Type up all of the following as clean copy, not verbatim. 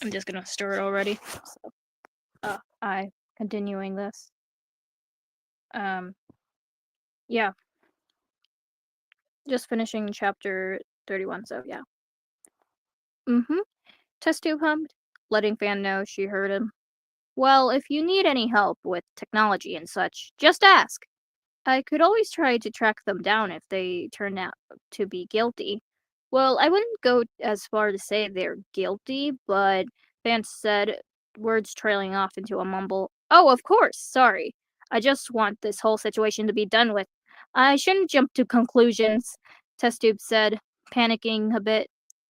I'm just gonna stir it already. So, I continuing this. Um, yeah, just finishing chapter 31. So yeah. Mm-hmm. Test tube hummed, letting Fan know she heard him. Well, if you need any help with technology and such, just ask. I could always try to track them down if they turn out to be guilty. Well, I wouldn't go as far to say they're guilty, but Vance said, words trailing off into a mumble. Oh, of course, sorry. I just want this whole situation to be done with. I shouldn't jump to conclusions, Test-Tube said, panicking a bit.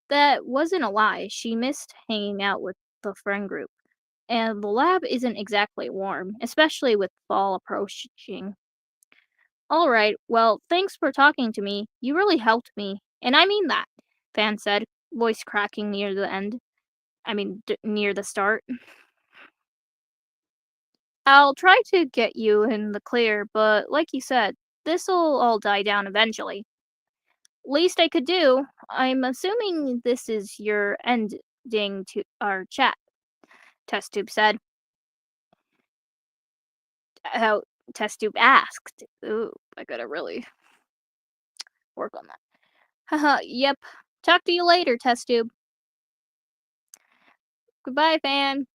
That wasn't a lie. She missed hanging out with the friend group. And the lab isn't exactly warm, especially with fall approaching. All right, well, thanks for talking to me. You really helped me. And I mean that, Van said, voice cracking near the end. Near the start. I'll try to get you in the clear, but like you said, this'll all die down eventually. Least I could do. I'm assuming this is your ending to our chat, Test Tube said. How Test Tube asked. Ooh, I gotta really work on that. Haha, yep. Talk to you later, Test Tube. Goodbye, Fan,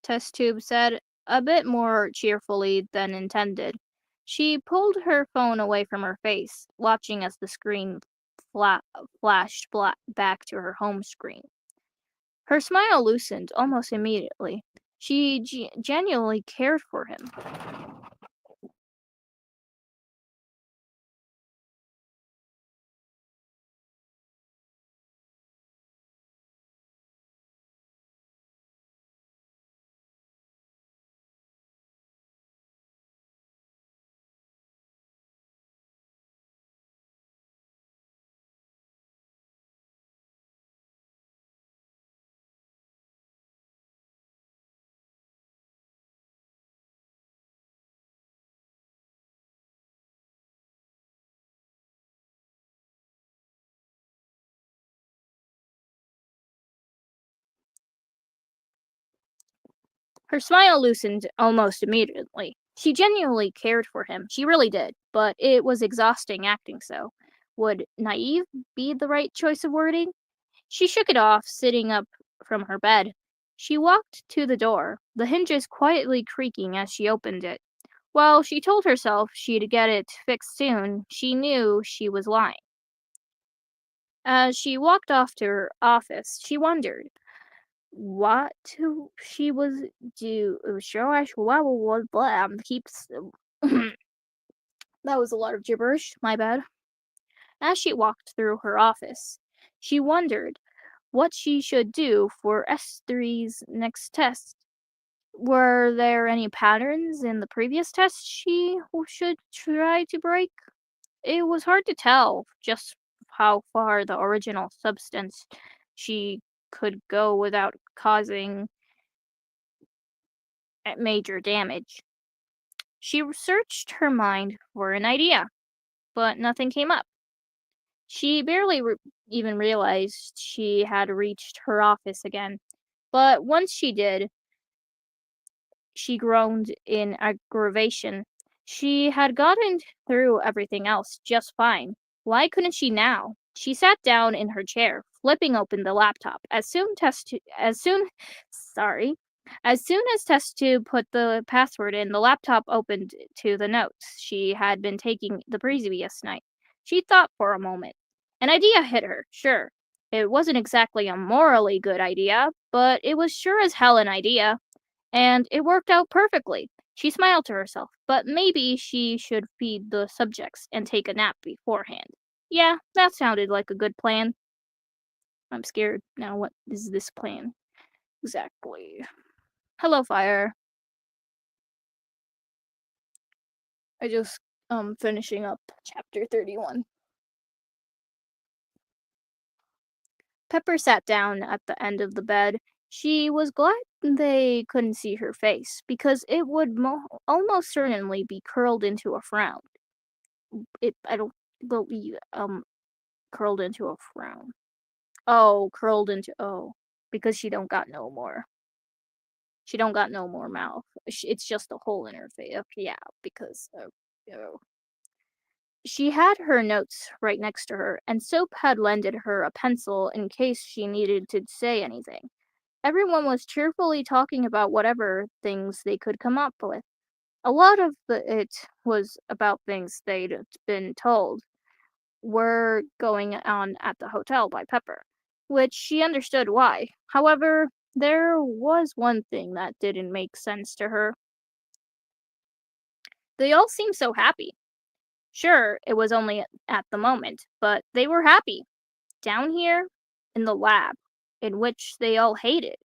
Test Tube said, a bit more cheerfully than intended. She pulled her phone away from her face, watching as the screen flashed back to her home screen. Her smile loosened almost immediately. She genuinely cared for him. Her smile loosened almost immediately. She genuinely cared for him. She really did, but it was exhausting acting so. Would naive be the right choice of wording? She shook it off, sitting up from her bed. She walked to the door, the hinges quietly creaking as she opened it. While she told herself she'd get it fixed soon, she knew she was lying. As she walked off to her office, she wondered what she was do. Keeps. That was a lot of gibberish. My bad. As she walked through her office, she wondered what she should do for S3's next test. Were there any patterns in the previous tests she should try to break? It was hard to tell just how far the original substance she could go without causing major damage. She searched her mind for an idea, but nothing came up. She barely even realized she had reached her office again, but once she did, she groaned in aggravation. She had gotten through everything else just fine. Why couldn't she now? She sat down in her chair, flipping open the laptop. Sorry. As soon as Test Tube put the password in, the laptop opened to the notes she had been taking the previous night. She thought for a moment. An idea hit her, sure. It wasn't exactly a morally good idea, but it was sure as hell an idea. And it worked out perfectly. She smiled to herself, but maybe she should feed the subjects and take a nap beforehand. Yeah, that sounded like a good plan. I'm scared now. What is this plan exactly? Hello, Fire. I just finishing up chapter 31. Pepper sat down at the end of the bed. She was glad they couldn't see her face, because it would almost certainly be curled into a frown. I don't believe curled into a frown. Oh, curled into oh. because she don't got no more. She don't got no more mouth. It's just a hole in her face. Yeah, because you know, she had her notes right next to her, and Soap had lended her a pencil in case she needed to say anything. Everyone was cheerfully talking about whatever things they could come up with. A lot of it was about things they'd been told were going on at the hotel by Pepper, which she understood why. However, there was one thing that didn't make sense to her. They all seemed so happy. Sure, it was only at the moment, but they were happy. Down here, in the lab, in which they all hated.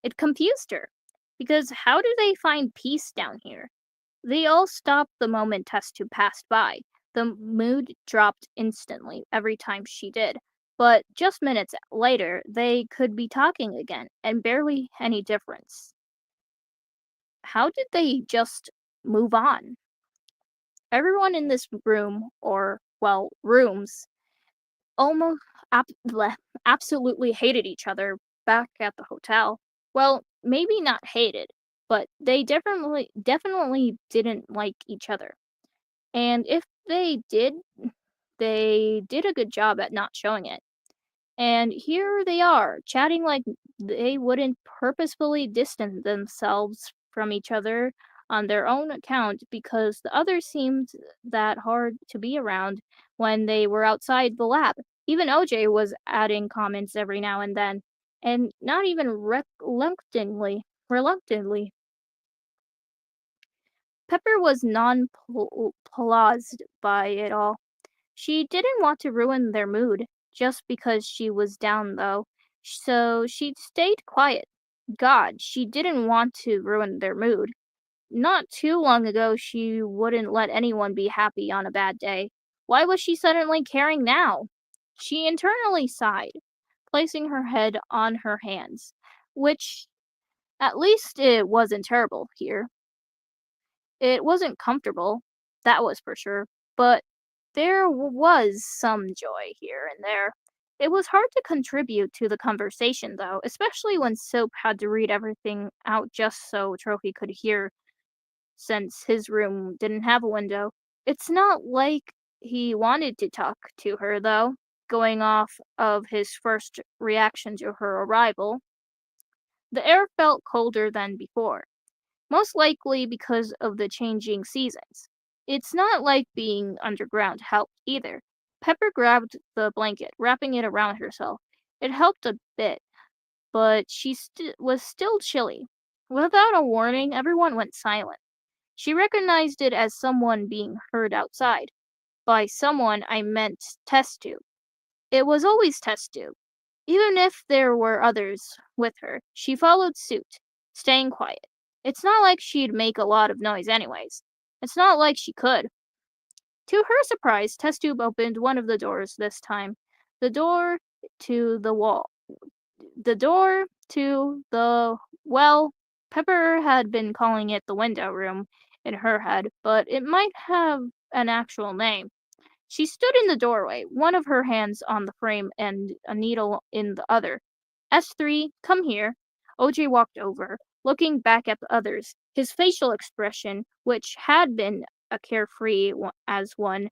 It confused her, because how do they find peace down here? They all stopped the moment test tube passed by. The mood dropped instantly every time she did, but just minutes later they could be talking again, and barely any difference. How did they just move on? Everyone in this room, or, well, rooms, almost absolutely hated each other back at the hotel. Well, maybe not hated, but they definitely didn't like each other. And if they did a good job at not showing it. And here they are, chatting like they wouldn't purposefully distance themselves from each other on their own account because the others seemed that hard to be around when they were outside the lab. Even OJ was adding comments every now and then, and not even reluctantly. Pepper was nonplussed by it all. She didn't want to ruin their mood just because she was down, though, so she stayed quiet. God, she didn't want to ruin their mood. Not too long ago, she wouldn't let anyone be happy on a bad day. Why was she suddenly caring now? She internally sighed, placing her head on her hands, which at least it wasn't terrible here. It wasn't comfortable, that was for sure, but there was some joy here and there. It was hard to contribute to the conversation, though, especially when Soap had to read everything out just so Trophy could hear, since his room didn't have a window. It's not like he wanted to talk to her, though, going off of his first reaction to her arrival. The air felt colder than before, most likely because of the changing seasons. It's not like being underground helped either. Pepper grabbed the blanket, wrapping it around herself. It helped a bit, but she was still chilly. Without a warning, everyone went silent. She recognized it as someone being heard outside. By someone, I meant Test Tube. It was always Test Tube. Even if there were others with her, she followed suit, staying quiet. It's not like she'd make a lot of noise anyways. It's not like she could. To her surprise, Test Tube opened one of the doors this time. The door to the wall. The door to the, well, Pepper had been calling it the window room in her head, but it might have an actual name. She stood in the doorway, one of her hands on the frame and a needle in the other. S3, come here. OJ walked over, looking back at the others. His facial expression, which had been a carefree as one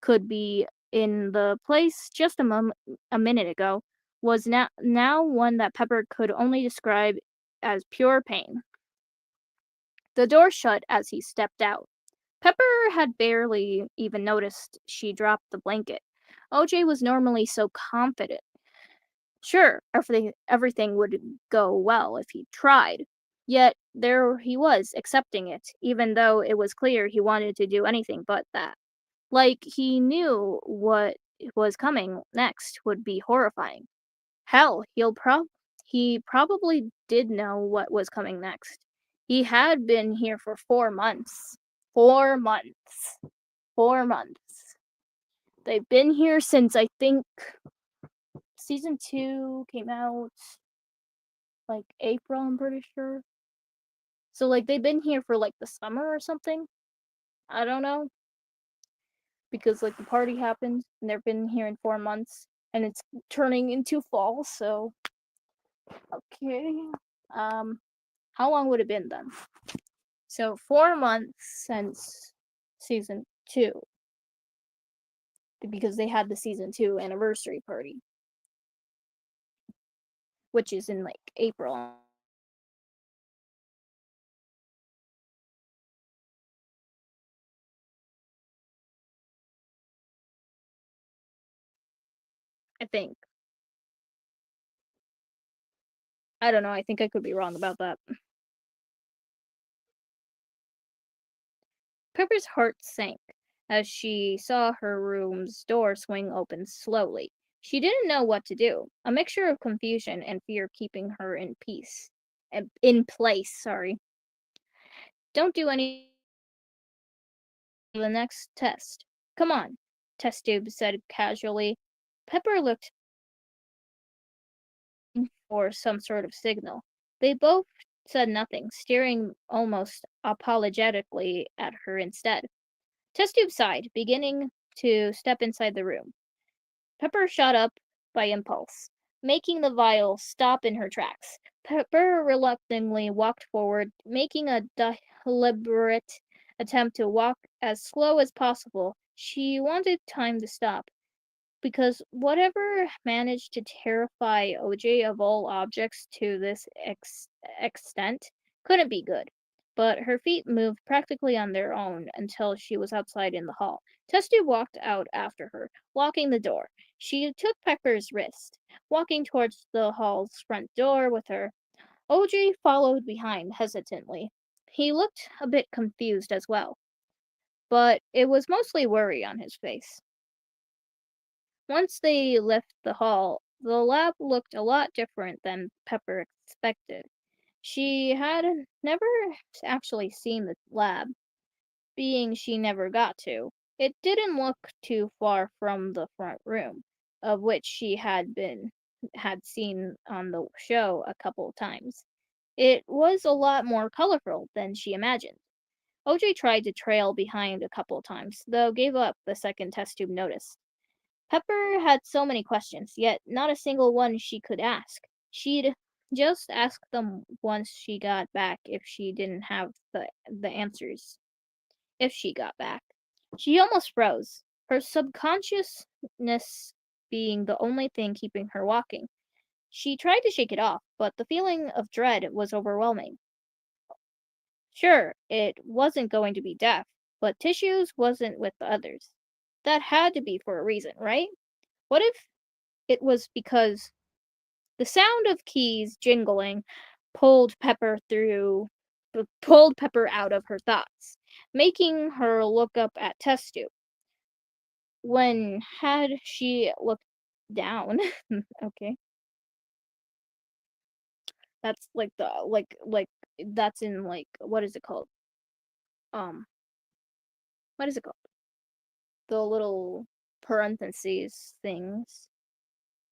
could be in the place just a minute ago, was now one that Pepper could only describe as pure pain. The door shut as he stepped out. Pepper had barely even noticed she dropped the blanket. OJ was normally so confident. Sure, everything would go well if he tried. Yet there he was, accepting it, even though it was clear he wanted to do anything but that. Like he knew what was coming next would be horrifying. Hell, he probably did know what was coming next. He had been here for 4 months. 4 months. 4 months. They've been here since I think season 2 came out like April, I'm pretty sure. So like they've been here for like the summer or something. I don't know. Because like the party happened and they've been here in 4 months and it's turning into fall, so Okay. Um, how long would it been then? So 4 months since season two, because they had the season two anniversary party, which is in like April, I think. I don't know. I think I could be wrong about that. Pepper's heart sank as she saw her room's door swing open slowly. She didn't know what to do, a mixture of confusion and fear keeping her in peace. In place, sorry. Don't do any of the next test. Come on, Test Tube said casually. Pepper looked for some sort of signal. They both said nothing, staring almost apologetically at her instead. Test Tube sighed, beginning to step inside the room. Pepper shot up by impulse, making the vial stop in her tracks. Pepper reluctantly walked forward, making a deliberate attempt to walk as slow as possible. She wanted time to stop, because whatever managed to terrify OJ of all objects to this extent couldn't be good. But her feet moved practically on their own until she was outside in the hall. Testy walked out after her, locking the door. She took Pepper's wrist, walking towards the hall's front door with her. OJ followed behind hesitantly. He looked a bit confused as well, but it was mostly worry on his face. Once they left the hall, the lab looked a lot different than Pepper expected. She had never actually seen the lab, being she never got to. It didn't look too far from the front room, of which she had seen on the show a couple of times. It was a lot more colorful than she imagined. OJ tried to trail behind a couple of times, though gave up the second test tube noticed. Pepper had so many questions, yet not a single one she could ask. She'd just ask them once she got back if she didn't have the answers. If she got back. She almost froze, her subconsciousness being the only thing keeping her walking. She tried to shake it off, but the feeling of dread was overwhelming. Sure, it wasn't going to be death, but Tissues wasn't with the others. That had to be for a reason, right? What if it was because the sound of keys jingling pulled Pepper pulled Pepper out of her thoughts, making her look up at test tube. When had she looked down? Okay. That's like that's in like what is it called? Um what is it called? The little parentheses things.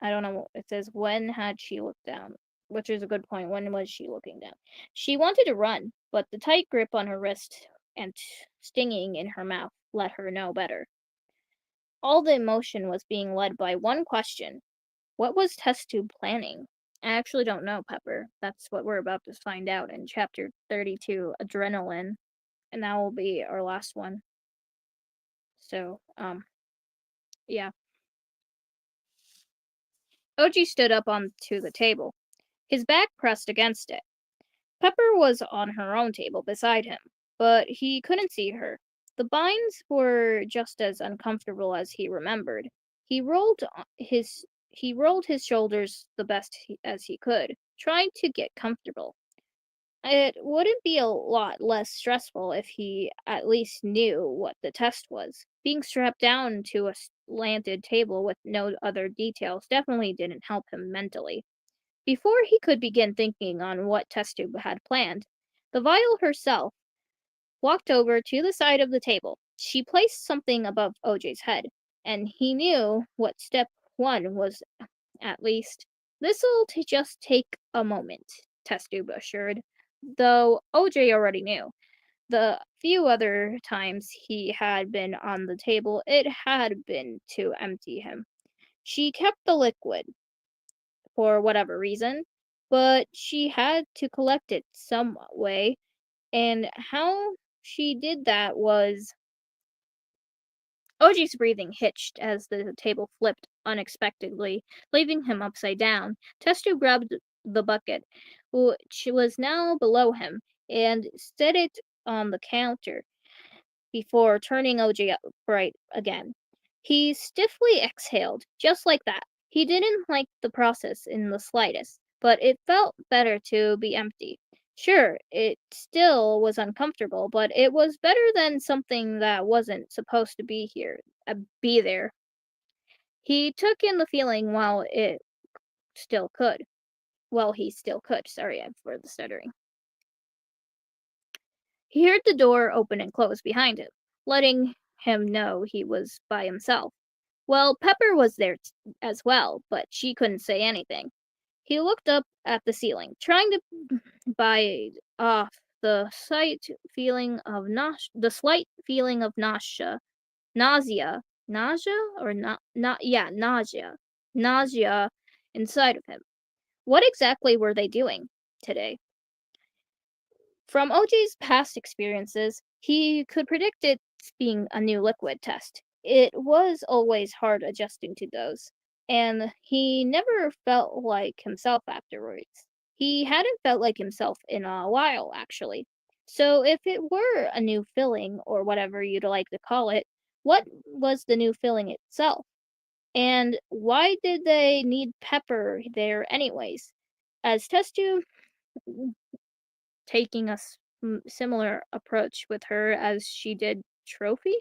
I don't know. It says when had she looked down, which is a good point. When was she looking down? She wanted to run, but the tight grip on her wrist and stinging in her mouth let her know better. All the emotion was being led by one question. What was Test Tube planning? I actually don't know, Pepper. That's what we're about to find out in chapter 32, Adrenaline, and that will be our last one. So, yeah. OG stood up onto the table, his back pressed against it. Pepper was on her own table beside him, but he couldn't see her. The binds were just as uncomfortable as he remembered. He rolled his shoulders the best as he could, trying to get comfortable. It wouldn't be a lot less stressful if he at least knew what the test was. Being strapped down to a slanted table with no other details definitely didn't help him mentally. Before he could begin thinking on what test tube had planned, the vial herself walked over to the side of the table. She placed something above OJ's head, and he knew what step one was at least. This'll just take a moment, test tube assured, though OJ already knew. The few other times he had been on the table, it had been to empty him. She kept the liquid, for whatever reason, but she had to collect it some way, and how she did that was OG's breathing hitched as the table flipped unexpectedly, leaving him upside down. Testu grabbed the bucket, which was now below him, and set it on the counter before turning OJ upright again. He stiffly exhaled, just like that. He didn't like the process in the slightest, but it felt better to be empty. Sure, it still was uncomfortable, but it was better than something that wasn't supposed to be there. He took in the feeling still could. While he still could. Sorry for the stuttering. He heard the door open and close behind him, letting him know he was by himself. Well, Pepper was there as well, but she couldn't say anything. He looked up at the ceiling, trying to bide off the slight feeling of nausea, or nausea inside of him. What exactly were they doing today? From OJ's past experiences, he could predict it being a new liquid test. It was always hard adjusting to those, and he never felt like himself afterwards. He hadn't felt like himself in a while, actually. So if it were a new filling, or whatever you'd like to call it, what was the new filling itself? And why did they need Pepper there anyways? As Testu taking a similar approach with her as she did Trophy?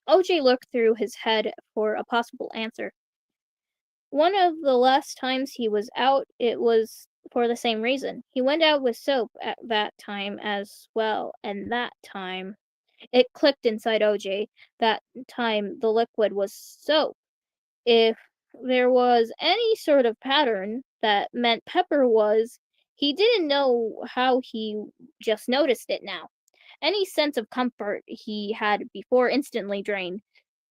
OJ looked through his head for a possible answer. One of the last times he was out, it was for the same reason. He went out with soap at that time as well, and that time it clicked inside OJ. That time the liquid was soap. If there was any sort of pattern that meant Pepper was, he didn't know how he just noticed it now. Any sense of comfort he had before instantly drained,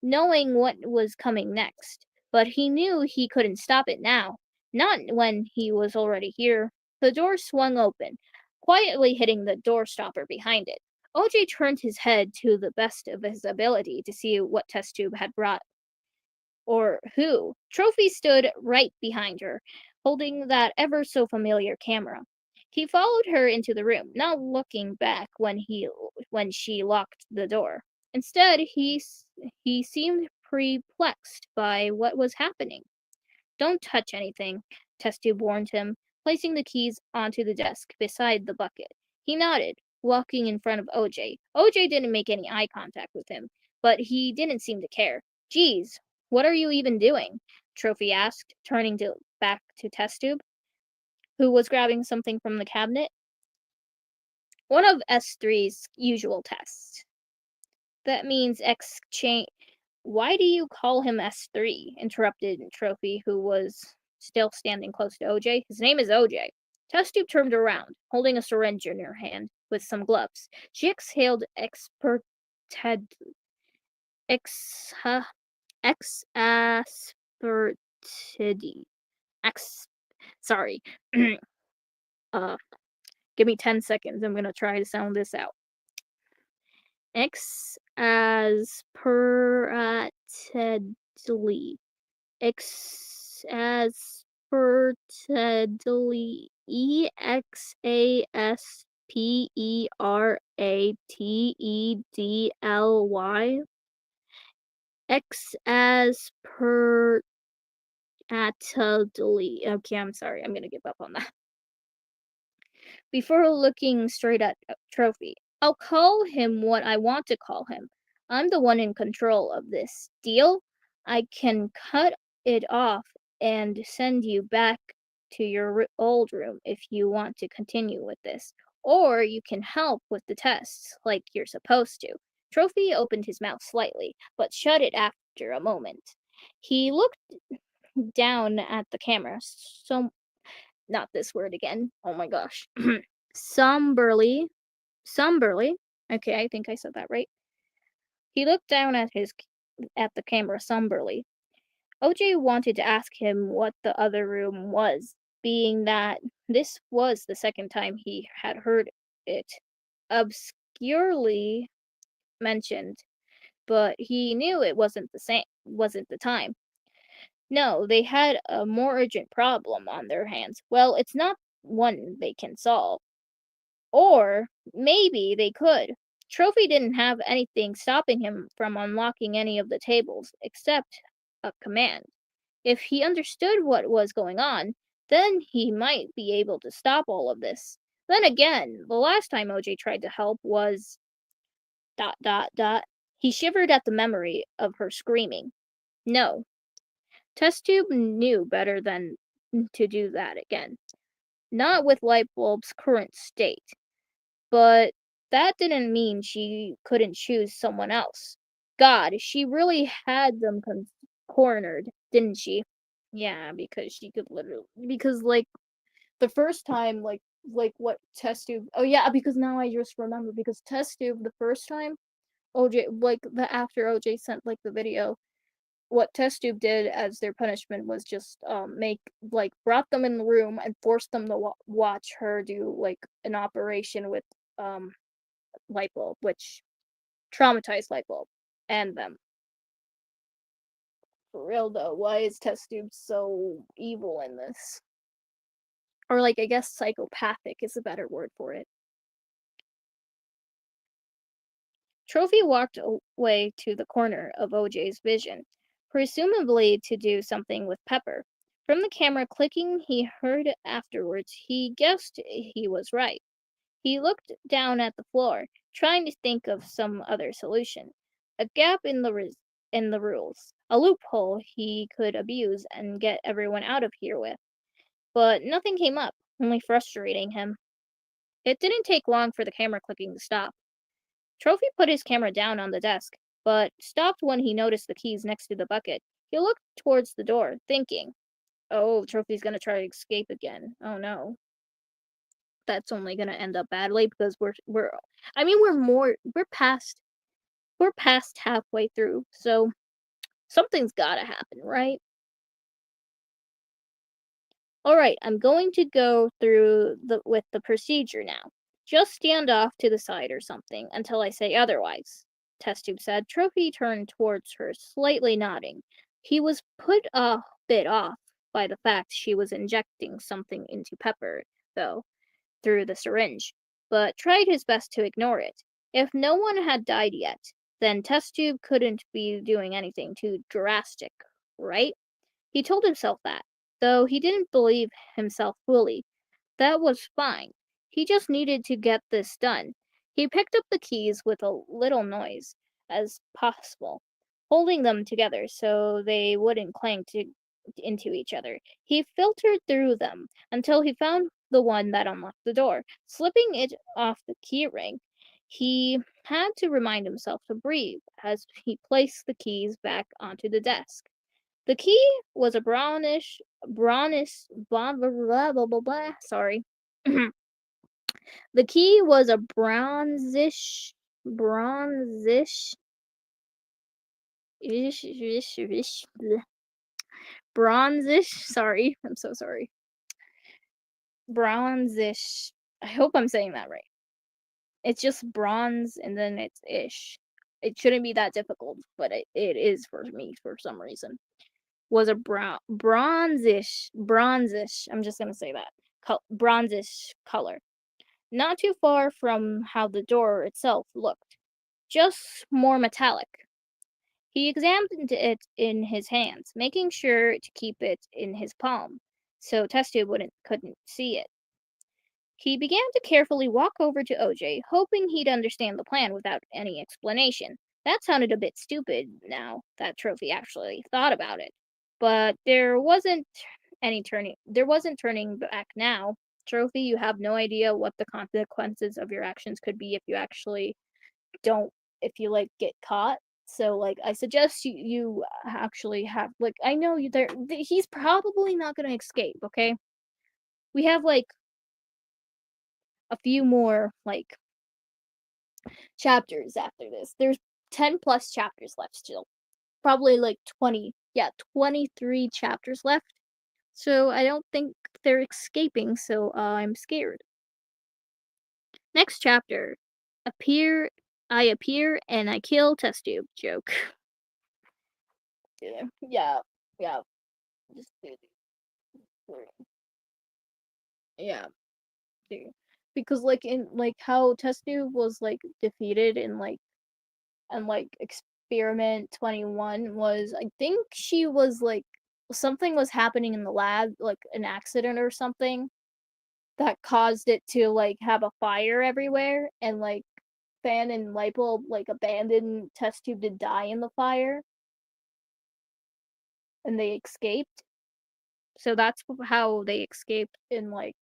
knowing what was coming next. But he knew he couldn't stop it now. Not when he was already here. The door swung open, quietly hitting the door stopper behind it. OJ turned his head to the best of his ability to see what test tube had brought or who. Trophy stood right behind her, holding that ever so familiar camera. He followed her into the room, not looking back when she locked the door. Instead, he seemed perplexed by what was happening. Don't touch anything, Testube warned him, placing the keys onto the desk beside the bucket. He nodded, walking in front of OJ. OJ didn't make any eye contact with him, but he didn't seem to care. Geez, what are you even doing? Trophy asked, turning back to Testube, who was grabbing something from the cabinet. One of S3's usual tests. That means exchange. Why do you call him S3? Interrupted Trophy, who was still standing close to OJ. His name is OJ. Testube turned around, holding a syringe in her hand with some gloves. She exhaled ex exaspertity. Ex sorry. uh Give me 10 seconds. I'm gonna try to sound this out. Exasperatedly. Exasperatedly. Exasperatedly. Exasperatedly. Okay, I'm sorry. I'm gonna give up on that. Before looking straight at Trophy. I'll call him what I want to call him. I'm the one in control of this. Deal? I can cut it off and send you back to your old room if you want to continue with this. Or you can help with the tests, like you're supposed to. Trophy opened his mouth slightly, but shut it after a moment. He looked down at the camera, so not this word again. Oh my gosh. somberly, somberly. Okay, I think I said that right. He looked down at the camera somberly. OJ wanted to ask him what the other room was, being that this was the second time he had heard it obscurely mentioned, but he knew it wasn't the time. No, they had a more urgent problem on their hands. Well, it's not one they can solve. Or maybe they could. Trophy didn't have anything stopping him from unlocking any of the tables except a command. If he understood what was going on, then he might be able to stop all of this. Then again, the last time OJ tried to help was dot dot dot. He shivered at the memory of her screaming. No, Test Tube knew better than to do that again. Not with Lightbulb's current state. But that didn't mean she couldn't choose someone else. God, she really had them cornered, didn't she? Yeah, because she could literally because the first time what test tube oh yeah because now I just remember because test tube the first time OJ the after OJ sent the video what test tube did as their punishment was just make brought them in the room and forced them to watch her do an operation with um Lightbulb, which traumatized Lightbulb and them. For real though, why is Test Tube so evil in this? Or I guess psychopathic is a better word for it. Trophy walked away to the corner of OJ's vision, presumably to do something with Pepper. From the camera clicking he heard afterwards, he guessed he was right. He looked down at the floor, trying to think of some other solution. A gap in the rules. A loophole he could abuse and get everyone out of here with. But nothing came up, only frustrating him. It didn't take long for the camera clicking to stop. Trophy put his camera down on the desk, but stopped when he noticed the keys next to the bucket. He looked towards the door, thinking, "Oh, Trophy's gonna try to escape again. Oh no." That's only gonna end up badly because we're I mean we're past halfway through, so something's gotta happen, right? Alright, I'm going to go through with the procedure now. Just stand off to the side or something until I say otherwise, Test Tube said. Trophy turned towards her, slightly nodding. He was put a bit off by the fact she was injecting something into Pepper, though, through the syringe, but tried his best to ignore it. If no one had died yet, then Test Tube couldn't be doing anything too drastic, right? He told himself that, though he didn't believe himself fully. That was fine. He just needed to get this done. He picked up the keys with a little noise as possible, holding them together so they wouldn't into each other. He filtered through them until he found the one that unlocked the door. Slipping it off the keyring, he had to remind himself to breathe as he placed the keys back onto the desk. The key was a brownish, blah, sorry. The key was a bronzish, bleh, bronzish, sorry, I'm so sorry. Bronzish. I hope I'm saying that right. It's just bronze and then it's ish. It shouldn't be that difficult, but it is for me for some reason. Was a bronzish. I'm just gonna say that bronzish color. Not too far from how the door itself looked, just more metallic. He examined it in his hands, making sure to keep it in his palm, so Testu couldn't see it. He began to carefully walk over to OJ, hoping he'd understand the plan without any explanation. That sounded a bit stupid now that Trophy actually thought about it. But there wasn't turning back now. Trophy, you have no idea what the consequences of your actions could be if you actually don't if you get caught. So I suggest you actually have I know you there he's probably not going to escape, okay? We have a few more chapters after this. There's 10 plus chapters left still. Probably 20 Yeah, 23 chapters left. So I don't think they're escaping, so I'm scared. Next chapter. Appear I appear and I kill test tube joke. Yeah, yeah, yeah. Just yeah, dude. Because like in like how test tube was like defeated in like and like experiment 21 was I think she was like something was happening in the lab, like an accident or something that caused it to like have a fire everywhere and like Fan and Lightbulb like abandoned test tube to die in the fire and they escaped. So that's how they escaped in like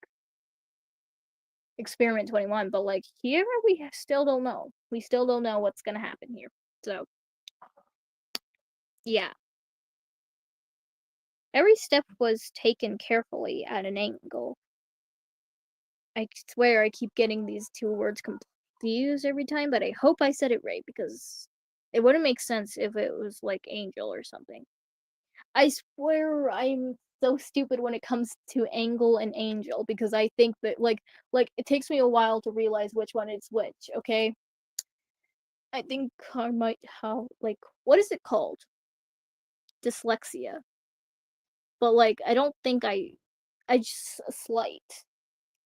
experiment 21, but like here we still don't know. We still don't know what's going to happen here. So, yeah. Every step was taken carefully at an angle. I swear I keep getting these two words confused every time, but I hope I said it right because it wouldn't make sense if it was like angel or something. I swear I'm so stupid when it comes to angle and angel because I think that like it takes me a while to realize which one is which, okay? I think I might have like what is it called? Dyslexia. But like I don't think I just a slight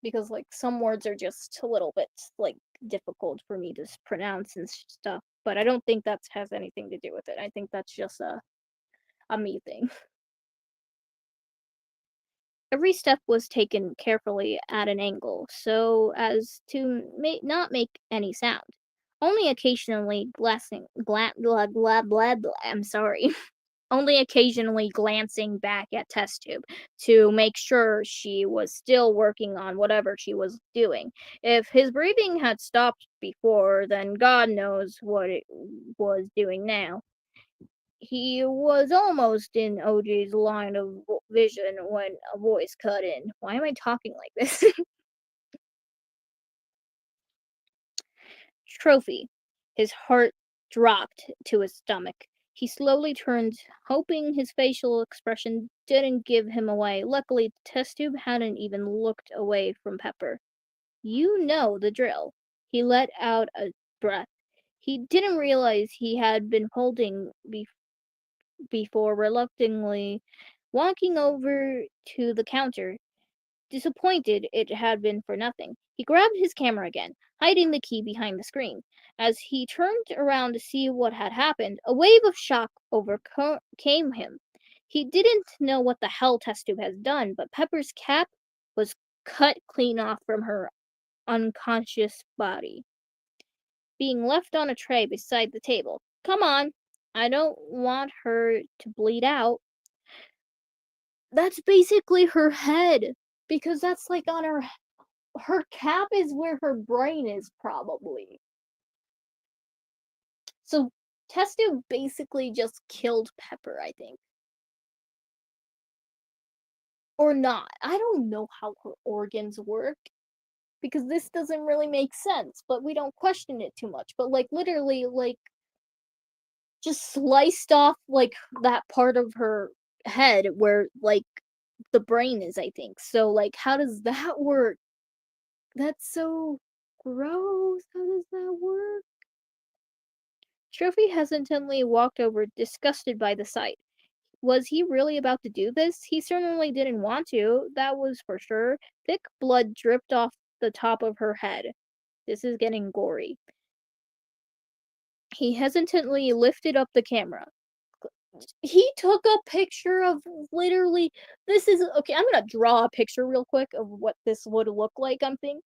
because like some words are just a little bit like difficult for me to pronounce and stuff, but I don't think that has anything to do with it. I think that's just a me thing. Every step was taken carefully at an angle so as to not make any sound. Only occasionally I'm sorry. Only occasionally glancing back at test tube to make sure she was still working on whatever she was doing. If his breathing had stopped before, then God knows what it was doing now. He was almost in OJ's line of vision when a voice cut in. Why am I talking like this? Trophy. His heart dropped to his stomach. He slowly turned, hoping his facial expression didn't give him away. Luckily, the test tube hadn't even looked away from Pepper. You know the drill. He let out a breath. He didn't realize he had been holding before reluctantly walking over to the counter. Disappointed it had been for nothing, he grabbed his camera again, hiding the key behind the screen. As he turned around to see what had happened, a wave of shock overcame him. He didn't know what the hell test tube has done, but Pepper's cap was cut clean off from her unconscious body, being left on a tray beside the table. Come on, I don't want her to bleed out. That's basically her head, because that's like on her cap is where her brain is probably. So Testu basically just killed Pepper, I think. Or not. I don't know how her organs work because this doesn't really make sense, but we don't question it too much. But like literally like just sliced off like that part of her head where like the brain is, I think. So like how does that work? That's so gross. How does that work? Trophy hesitantly walked over, disgusted by the sight. Was he really about to do this? He certainly didn't want to, that was for sure. Thick blood dripped off the top of her head. This is getting gory. He hesitantly lifted up the camera. He took a picture of literally. This is okay. I'm gonna draw a picture real quick of what this would look like. I'm thinking.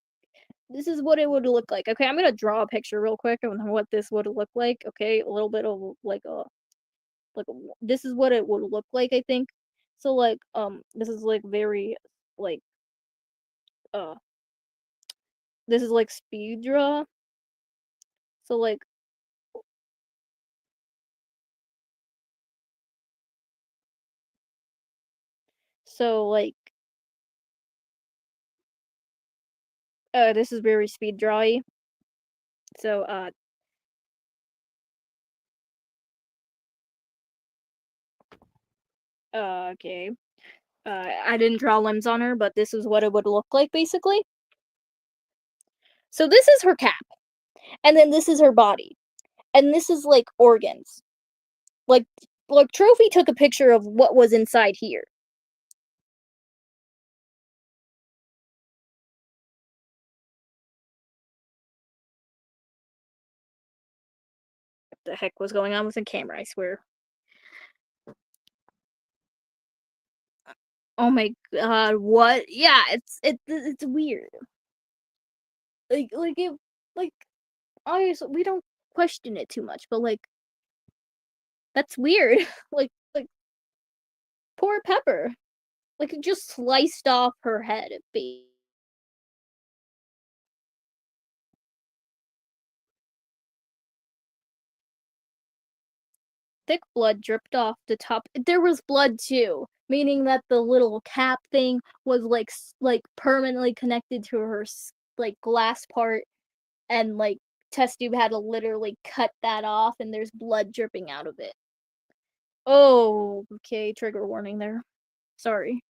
This is what it would look like. Okay, I'm gonna draw a picture real quick of what this would look like. Okay, a little bit of like this is what it would look like, I think. So like this is like very like uh this is like speed draw. So like so like this is very speed drawy. So Okay. I didn't draw limbs on her, but this is what it would look like, basically. So this is her cap, and then this is her body, and this is, like, organs. Like like, Trophy took a picture of what was inside here. What the heck was going on with the camera, I swear. Oh my god, what? Yeah, it's weird. Like, it like, obviously, we don't question it too much, but, like, that's weird. Like, poor Pepper. Like, it just sliced off her head, thick blood dripped off the top. There was blood too, meaning that the little cap thing was, like, permanently connected to her like, glass part, and, like, test tube had to literally cut that off, and there's blood dripping out of it. Oh, okay, trigger warning there. Sorry.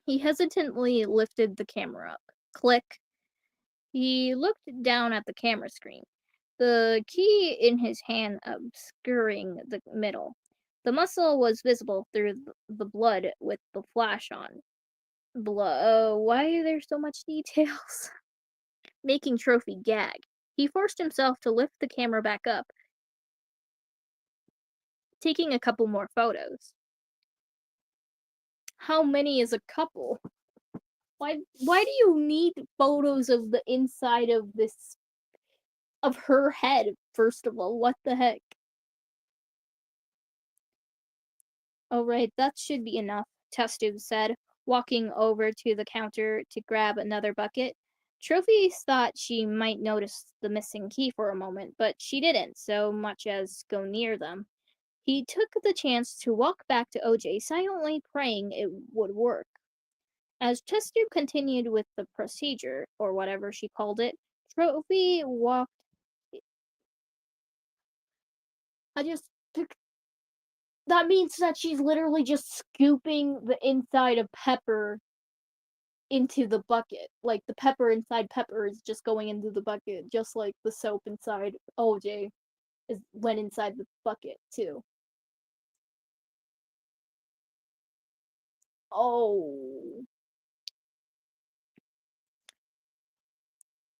He hesitantly lifted the camera up. Click. He looked down at the camera screen, the key in his hand obscuring the middle. The muscle was visible through the blood with the flash on. Blood. Why are there so much details? Making Trophy gag. He forced himself to lift the camera back up, taking a couple more photos. How many is a couple? Why do you need photos of the inside of this of her head, first of all? What the heck? Oh right, that should be enough, Testube said, walking over to the counter to grab another bucket. Trophy thought she might notice the missing key for a moment, but she didn't so much as go near them. He took the chance to walk back to OJ, silently praying it would work. As Testube continued with the procedure, or whatever she called it, Trophy walked. I just took. That means that she's literally just scooping the inside of Pepper into the bucket. Like, the pepper inside Pepper is just going into the bucket, just like the soap inside OJ went inside the bucket too. Oh.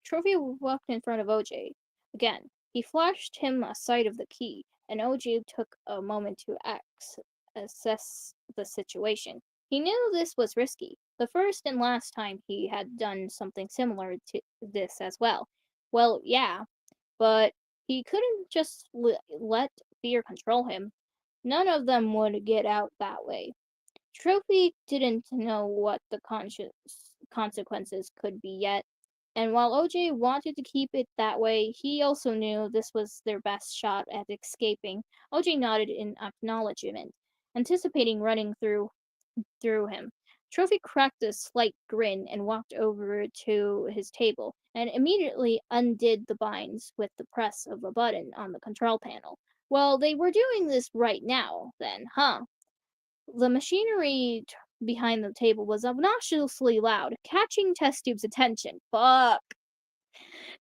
Trophy walked in front of OJ. Again, he flashed him a sight of the key, and OJ took a moment to assess the situation. He knew this was risky, the first and last time he had done something similar to this as well. Well, yeah, but he couldn't just let fear control him. None of them would get out that way. Trophy didn't know what the consequences could be yet, and while OJ wanted to keep it that way, he also knew this was their best shot at escaping. OJ nodded in acknowledgement, anticipating running through him. Trophy cracked a slight grin and walked over to his table, and immediately undid the binds with the press of a button on the control panel. Well, they were doing this right now, then, huh? The machinery behind the table was obnoxiously loud, catching Test Tube's attention. Fuck.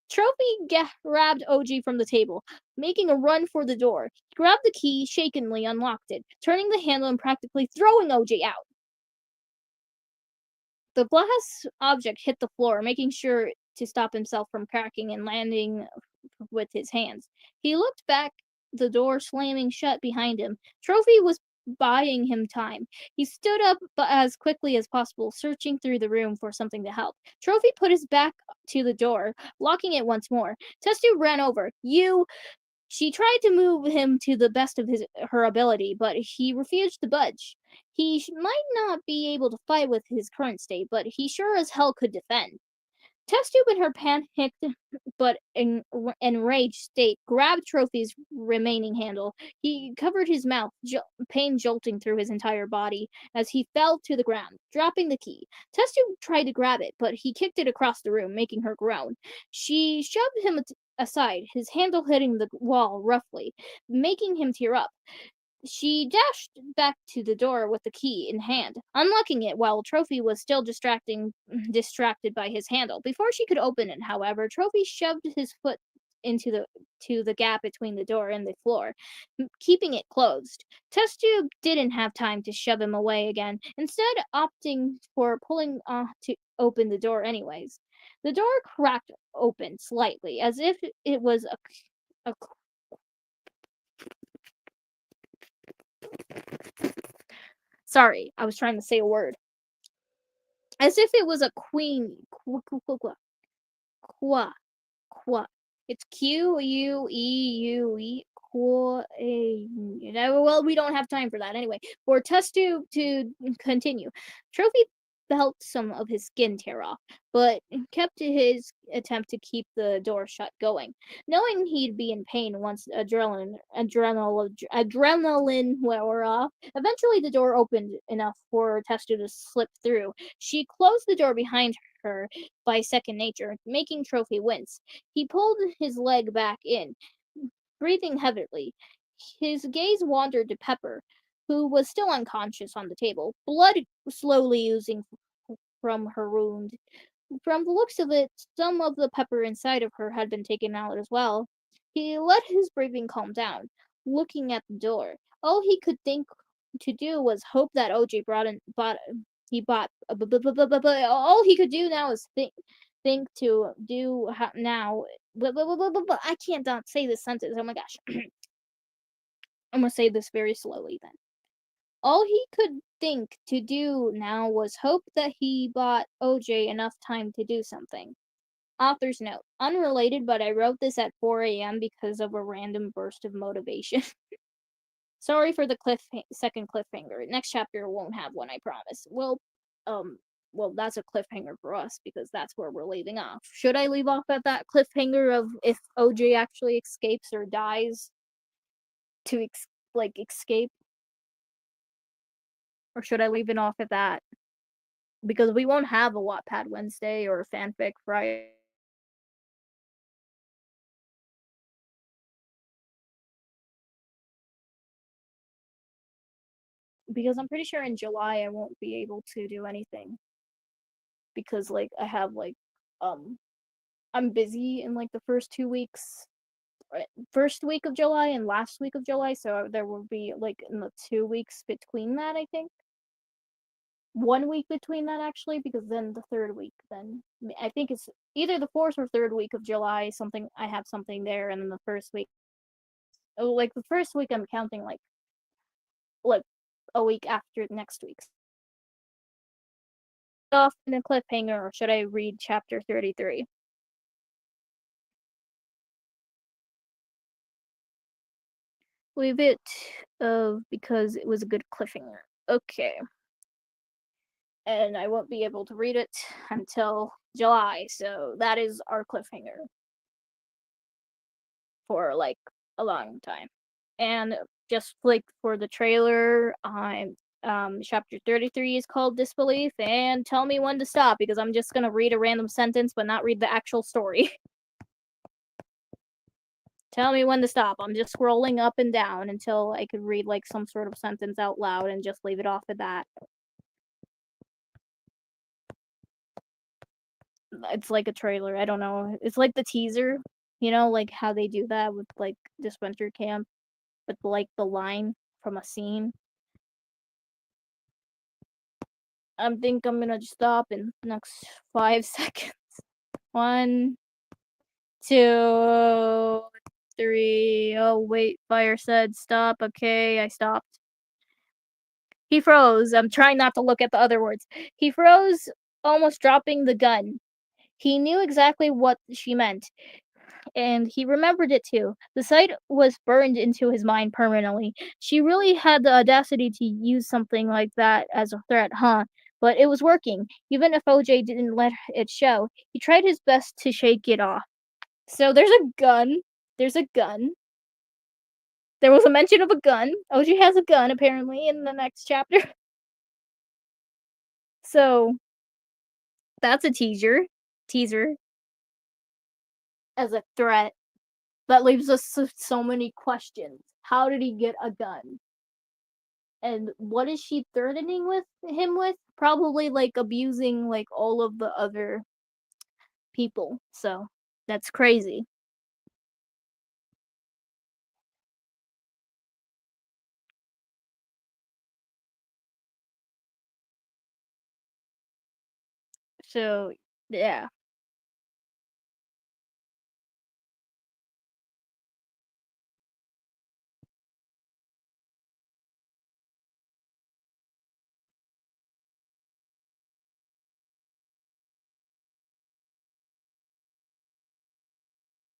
Trophy grabbed OG from the table, making a run for the door. He grabbed the key, shakenly unlocked it, turning the handle and practically throwing OJ out. The glass object hit the floor, making sure to stop himself from cracking and landing with his hands. He looked back, the door slamming shut behind him. Trophy was buying him time. He stood up as quickly as possible, searching through the room for something to help. Trophy put his back to the door, locking it once more. Testu ran over. You. She tried to move him to the best of her ability, but he refused to budge. He might not be able to fight with his current state, but he sure as hell could defend. Test-Tube in her panicked but enraged state grabbed Trophy's remaining handle. He covered his mouth, pain jolting through his entire body as he fell to the ground, dropping the key. Test-Tube tried to grab it, but he kicked it across the room, making her groan. She shoved him aside, his handle hitting the wall roughly, making him tear up. She dashed back to the door with the key in hand, unlocking it while Trophy was still distracted by his handle. Before she could open it, however, Trophy shoved his foot into the gap between the door and the floor, keeping it closed. Test Tube didn't have time to shove him away again, instead opting for pulling off to open the door anyways. The door cracked open slightly, as if it was a sorry, I was trying to say a word. As if it was a queen. Qua. Qua. It's Queue. Qua. Well, we don't have time for that anyway. For Test to continue. Trophy felt some of his skin tear off, but kept his attempt to keep the door shut going, knowing he'd be in pain once adrenaline wore off. Eventually, the door opened enough for Testu to slip through. She closed the door behind her by second nature, making Trophy wince. He pulled his leg back in, breathing heavily. His gaze wandered to Pepper, who was still unconscious on the table, blood slowly oozing from her wound. From the looks of it, some of the pepper inside of her had been taken out as well. He let his breathing calm down, looking at the door. All he could think to do was hope that OJ bought he bought. All he could do now is think to do now. I can't not say this sentence. Oh my gosh. I'm gonna say this very slowly then. All he could think to do now was hope that he bought OJ enough time to do something. Author's note. Unrelated, but I wrote this at 4 a.m. because of a random burst of motivation. Sorry for the second cliffhanger. Next chapter won't have one, I promise. Um, that's a cliffhanger for us because that's where we're leaving off. Should I leave off at that cliffhanger of if OJ actually escapes or dies to escape? Or should I leave it off at that? Because we won't have a Wattpad Wednesday or a fanfic Friday. Because I'm pretty sure in July I won't be able to do anything. Because I have I'm busy in the first week of July and last week of July, so there will be in the 2 weeks between that, I think. 1 week between that actually, because then the third week, then I think it's either the fourth or third week of July. I have something there, and then the first week. Oh, the first week I'm counting like a week after next week's. Off in a cliffhanger, or should I read chapter 33? Leave it because it was a good cliffhanger. Okay. And I won't be able to read it until July, so that is our cliffhanger for a long time. And just for the trailer, chapter 33 is called Disbelief, and tell me when to stop because I'm just gonna read a random sentence but not read the actual story. Tell me when to stop. I'm just scrolling up and down until I could read some sort of sentence out loud and just leave it off at that. It's like a trailer. I don't know. It's like the teaser, how they do that with this winter camp, with the line from a scene. I think I'm gonna stop in the next 5 seconds. 1, 2, 3. Oh wait, fire said stop. Okay, I stopped. He froze. I'm trying not to look at the other words. He froze, almost dropping the gun. He knew exactly what she meant, and he remembered it too. The sight was burned into his mind permanently. She really had the audacity to use something like that as a threat, huh? But it was working. Even if OJ didn't let it show, he tried his best to shake it off. So there's a gun. There's a gun. There was a mention of a gun. OJ has a gun, apparently, in the next chapter. So that's a teaser as a threat that leaves us with so many questions. How did he get a gun? And what is she threatening with him with? Probably like abusing like all of the other people. So that's crazy. So yeah,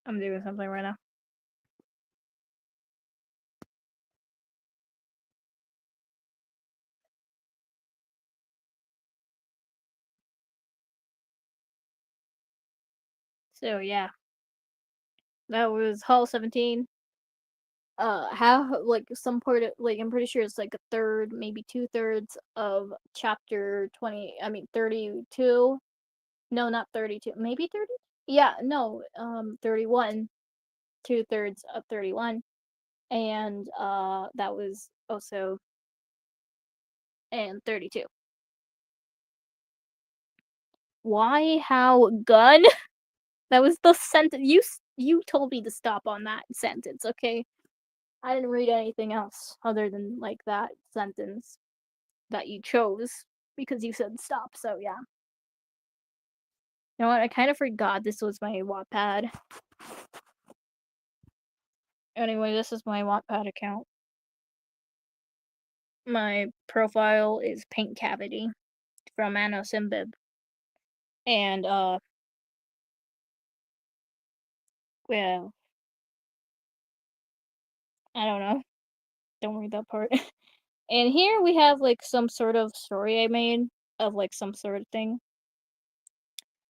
I'm doing something right now. So yeah, that was Hall 17. How like some part of like I'm pretty sure it's like a third, maybe two-thirds of chapter 20. I mean 32. No, not 32. Maybe 30. Yeah, no, 31. Two-thirds of 31, and that was also and 32. Why? How? Gun? That was the sentence you told me to stop on that sentence, okay? I didn't read anything else other than like that sentence that you chose because you said stop. So yeah. You know what? I kind of forgot this was my Wattpad. Anyway, this is my Wattpad account. My profile is Paint Cavity from Anno Simbib. And well, I don't know. Don't read that part. And here we have like some sort of story I made of like some sort of thing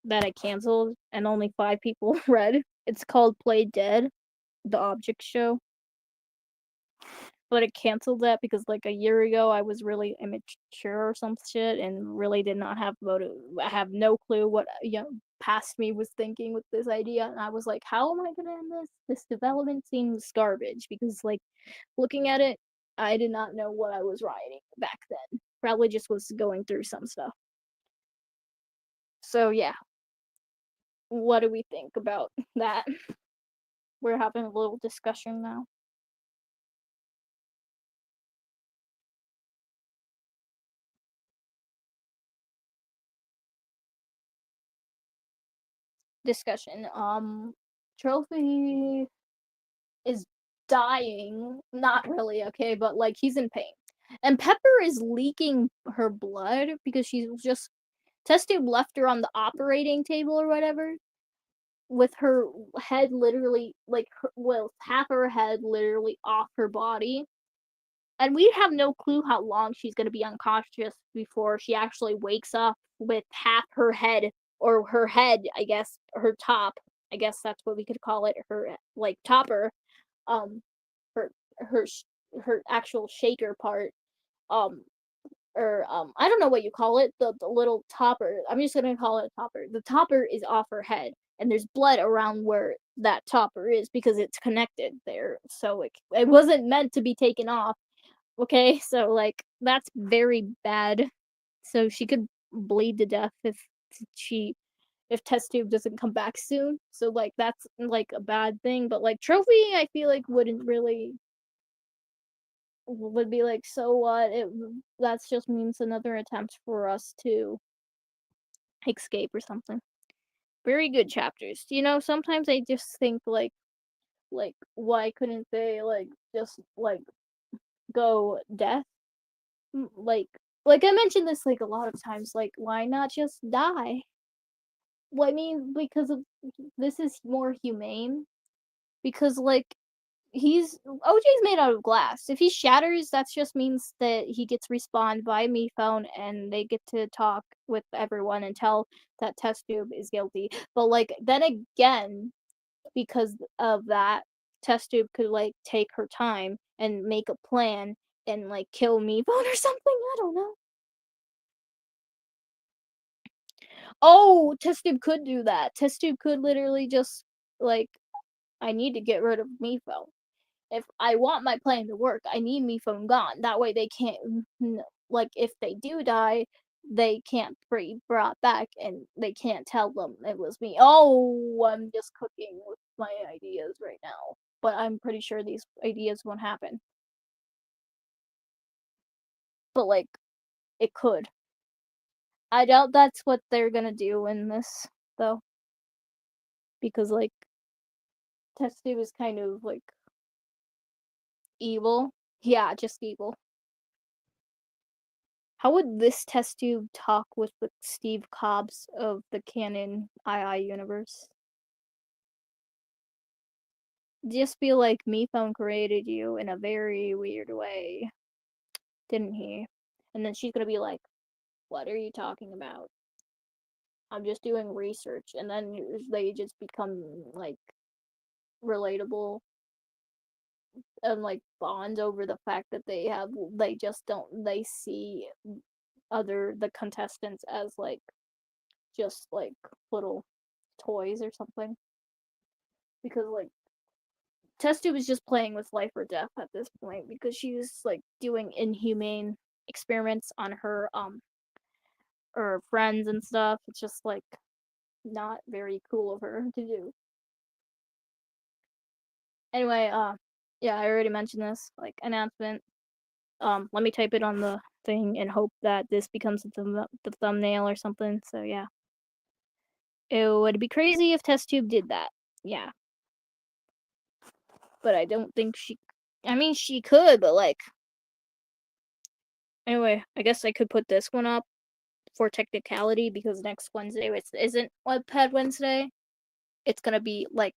that I canceled and only 5 people read. It's called Play Dead, the object show. But I canceled that because like a year ago I was really immature or some shit and really did not have motive. I have no clue what past me was thinking with this idea, and I was like, how am I gonna end this? This development seems garbage because like looking at it, I did not know what I was writing back then. Probably just was going through some stuff. So yeah, what do we think about that? We're having a little discussion now. Discussion. Trophy is dying. Not really, okay, but like he's in pain. And Pepper is leaking her blood because she's just test tube left her on the operating table or whatever with her head literally like well half her head literally off her body, and we have no clue how long she's going to be unconscious before she actually wakes up with half her head, or her head, I guess, her top, I guess that's what we could call it, her like topper, um her her her actual shaker part, um or I don't know what you call it, the little topper. I'm just gonna call it a topper. The topper is off her head, and there's blood around where that topper is because it's connected there. So it wasn't meant to be taken off. Okay, so like that's very bad. So she could bleed to death she if test tube doesn't come back soon. So like that's like a bad thing. But like trophy, I feel like wouldn't really would be like, so what? That's just means another attempt for us to escape or something. Very good chapters. You know, sometimes I just think like why couldn't they like just like go death? Like I mentioned this like a lot of times. Like why not just die? Well, I mean, because of this is more humane. Because like he's OJ's made out of glass. If he shatters, that just means that he gets respawned by me phone and they get to talk with everyone and tell that test tube is guilty. But like then again, because of that, test tube could like take her time and make a plan and like kill me phone or something. I don't know. Oh, test tube could do that. Test tube could literally just like I need to get rid of me phone if I want my plan to work, I need me phone gone. That way they can't, like, if they do die, they can't be brought back and they can't tell them it was me. Oh, I'm just cooking with my ideas right now. But I'm pretty sure these ideas won't happen. But, like, it could. I doubt that's what they're gonna do in this, though, because, like, test tube is kind of, like, evil. Yeah, just evil. How would this test tube talk with the Steve Cobbs of the canon II universe? Just be like, Mephone created you in a very weird way, didn't he? And then she's gonna be like, what are you talking about? I'm just doing research. And then they just become, like, relatable and, like, bond over the fact that they just don't, they see the contestants as, like, just, like, little toys or something. Because, like, Test Tube is just playing with life or death at this point because she was, like, doing inhumane experiments on her friends and stuff. It's just, like, not very cool of her to do. Anyway, yeah, I already mentioned this, like, announcement. Let me type it on the thing and hope that this becomes the thumbnail or something. So yeah, it would be crazy if Test Tube did that. Yeah, but I don't think she. I mean, she could, but, like, anyway, I guess I could put this one up for technicality because next Wednesday isn't Wattpad Wednesday. It's gonna be like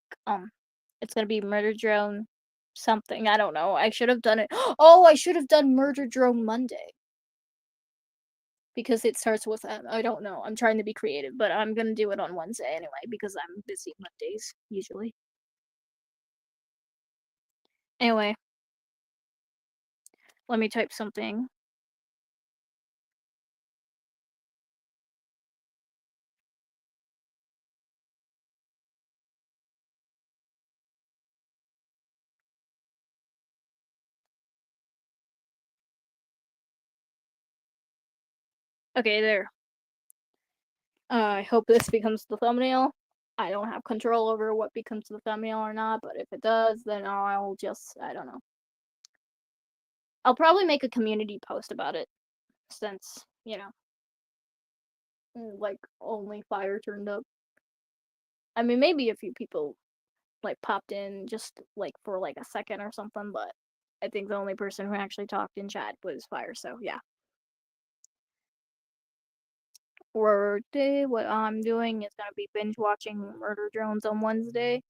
it's gonna be Murder Drone something. I don't know. I should have done it. Oh, I should have done Murder Drone Monday because it starts with M. I don't know. I'm trying to be creative, but I'm gonna do it on Wednesday anyway because I'm busy Mondays usually. Anyway, let me type something. Okay, there. I hope this becomes the thumbnail. I don't have control over what becomes the thumbnail or not, but if it does, then I'll just, I don't know. I'll probably make a community post about it since, like, only fire turned up. I mean, maybe a few people, like, popped in just, like, for, like, a second or something, but I think the only person who actually talked in chat was fire, so yeah. For today, what I'm doing is gonna be binge watching Murder Drones on Wednesday.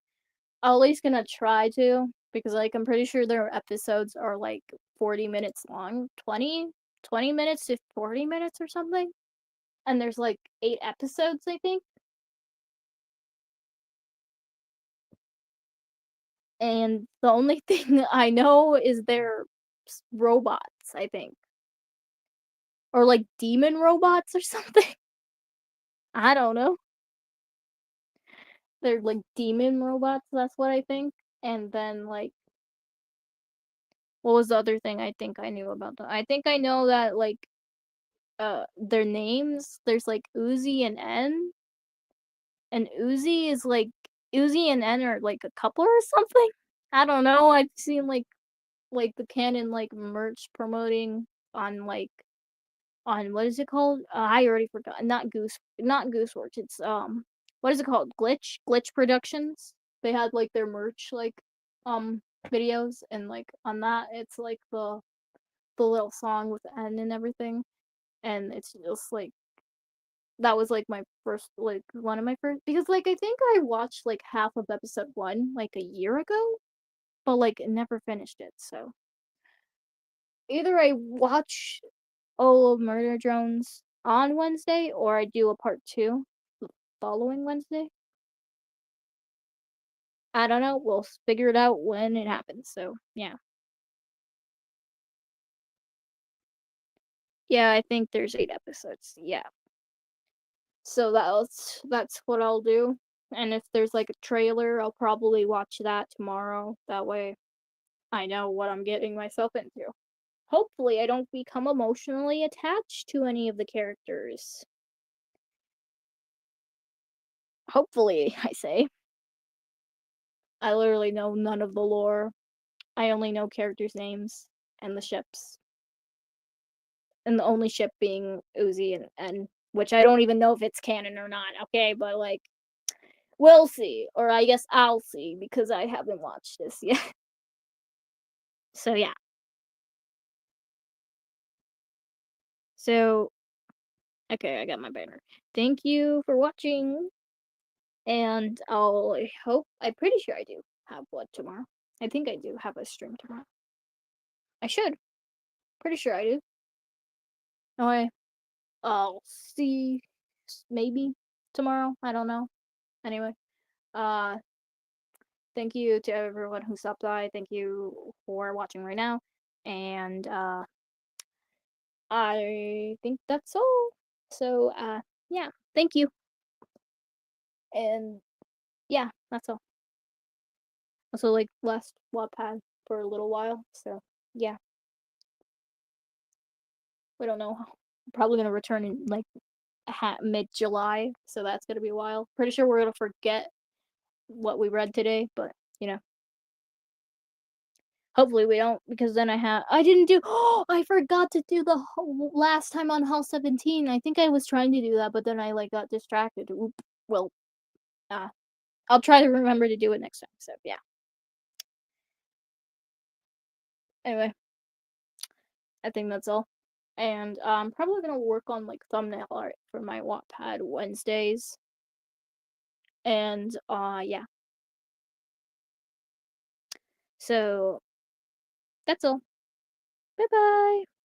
I'm at least gonna try to, because, like, I'm pretty sure their episodes are, like, 40 minutes long, 20 minutes to 40 minutes or something. And there's, like, 8 episodes, I think. And the only thing I know is they're robots, I think. Or, like, demon robots or something. I don't know. They're, like, demon robots, that's what I think. And then, like, what was the other thing I think I knew about them? I think I know that, like, their names, there's, like, Uzi and N. And Uzi and N are, like, a couple or something? I don't know. I've seen, like the canon, like, merch promoting on, like, on what is it called? I already forgot. Not Gooseworks. It's what is it called? Glitch Productions. They had, like, their merch, like, um videos, and, like, on that it's like the little song with the N and everything, and it's just like that was, like, my first, like, one of my first, because, like, I think I watched, like, half of episode 1, like, a year ago, but, like, never finished it. So either I watch all of Murder Drones on Wednesday, or I do a part 2 the following Wednesday. I don't know. We'll figure it out when it happens. So yeah, yeah. I think there's 8 episodes. Yeah. So that's what I'll do. And if there's, like, a trailer, I'll probably watch that tomorrow. That way. I know what I'm getting myself into. Hopefully, I don't become emotionally attached to any of the characters. Hopefully, I say. I literally know none of the lore. I only know characters' names and the ships. And the only ship being Uzi and which I don't even know if it's canon or not, okay? But, like, we'll see. Or I guess I'll see because I haven't watched this yet. So, yeah. So, okay, I got my banner. Thank you for watching. And I'm pretty sure I do have one tomorrow. I think I do have a stream tomorrow. I should. Pretty sure I do. Okay. I'll see maybe tomorrow. I don't know. Anyway, uh thank you to everyone who stopped by. Thank you for watching right now. And I think that's all. So yeah, thank you. And yeah, that's all. Also like last Wattpad for a little while. So yeah. We don't know. Probably gonna return in like mid July, so that's gonna be a while. Pretty sure we're gonna forget what we read today, but you know, hopefully we don't because then I didn't do. Oh, I forgot to do the last time on Hall 17. I think I was trying to do that, but then I like got distracted. Oop. Well, uh, I'll try to remember to do it next time. So yeah. Anyway, I think that's all. And I'm probably gonna work on like thumbnail art for my Wattpad Wednesdays. And yeah. So that's all. Bye bye.